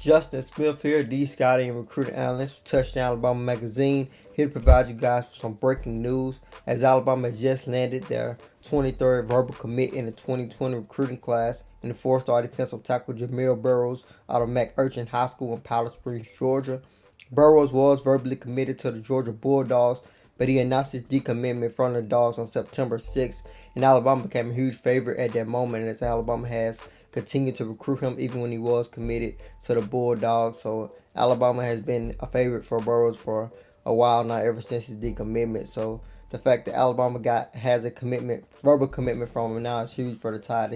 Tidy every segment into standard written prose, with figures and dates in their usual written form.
Justin Smith here, the scouting and recruiting analyst for Touchdown Alabama Magazine, here to provide you guys with some breaking news as Alabama has just landed their 23rd verbal commit in the 2020 recruiting class in the 4-star defensive tackle Jamil Burroughs out of McErchin High School in Powder Springs, Georgia. Burroughs was verbally committed to the Georgia Bulldogs, but he announced his decommitment in front of the Dogs on September 6th, and Alabama became a huge favorite at that moment as Alabama has continued to recruit him even when he was committed to the Bulldogs. So Alabama has been a favorite for Burroughs for a while now, ever since his decommitment. So the fact that Alabama has a verbal commitment from him now is huge for the Tide.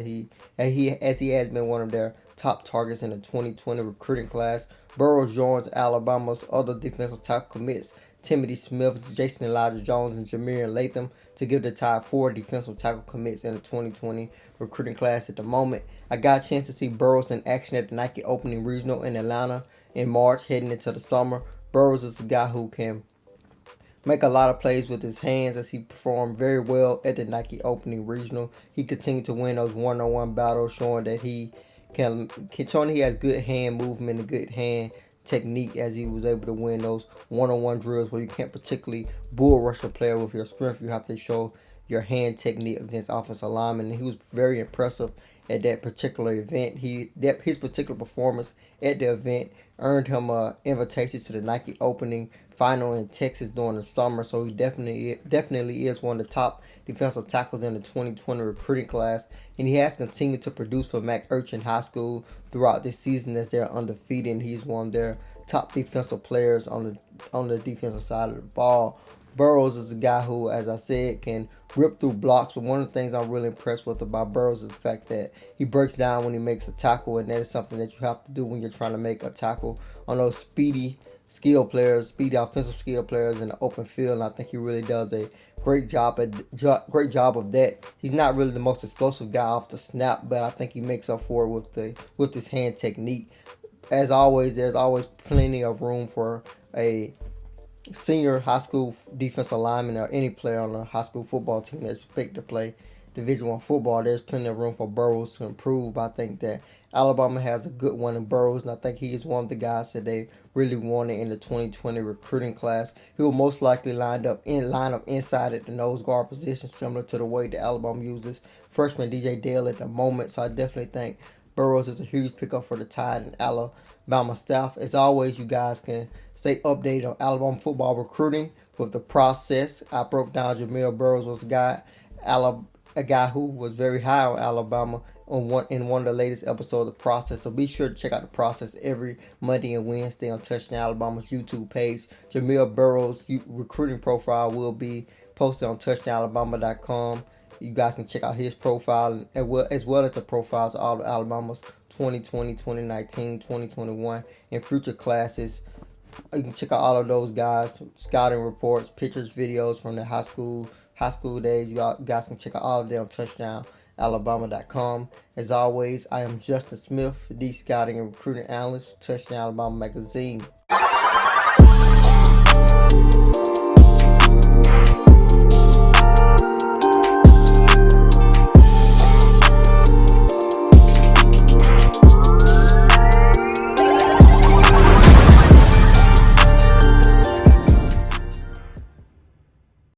As he has been one of their top targets in the 2020 recruiting class. Burroughs joins Alabama's other defensive tackle commits, Timothy Smith, Jason Elijah Jones, and Jamil Latham, to give the Tide 4 defensive tackle commits in the 2020 recruiting class at the moment. I got a chance to see Burroughs in action at the Nike Opening Regional in Atlanta in March, heading into the summer. Burroughs is a guy who can make a lot of plays with his hands, as he performed very well at the Nike Opening Regional. He continued to win those one-on-one battles, showing that he has good hand movement and good hand technique, as he was able to win those one-on-one drills where you can't particularly bull rush a player with your strength. You have to show your hand technique against offensive linemen, and he was very impressive at that particular event. His particular performance at the event earned him an invitation to the Nike Opening Final in Texas during the summer. So he definitely is one of the top defensive tackles in the 2020 recruiting class, and he has continued to produce for McErchin High School throughout this season as they're undefeated. He's one of their top defensive players on the defensive side of the ball. Burroughs is a guy who, as I said, can rip through blocks, but one of the things I'm really impressed with about Burroughs is the fact that he breaks down when he makes a tackle, and that is something that you have to do when you're trying to make a tackle on those speedy offensive skill players in the open field, and I think he really does a great job of that. He's not really the most explosive guy off the snap, but I think he makes up for it with his hand technique. As always, there's always plenty of room for a senior high school defensive lineman or any player on a high school football team that expect to play Division I football. There's plenty of room for Burroughs to improve. I think that Alabama has a good one in Burroughs, and I think he is one of the guys that they really wanted in the 2020 recruiting class. He will most likely line up inside at the nose guard position, similar to the way that Alabama uses freshman DJ Dale at the moment. So I definitely think Burroughs is a huge pickup for the Tide and Alabama staff. As always, you guys can stay updated on Alabama football recruiting with the process. I broke down Jamil Burroughs was a guy who was very high on Alabama in one of the latest episodes of the process. So be sure to check out the process every Monday and Wednesday on Touchdown Alabama's YouTube page. Jamil Burroughs' recruiting profile will be posted on touchdownalabama.com. You guys can check out his profile as well as the profiles of all of Alabama's 2020, 2019, 2021, and future classes. You can check out all of those guys' scouting reports, pictures, videos from their high school days. You guys can check out all of them on touchdownalabama.com. As always, I am Justin Smith, the scouting and recruiting analyst for Touchdown Alabama Magazine.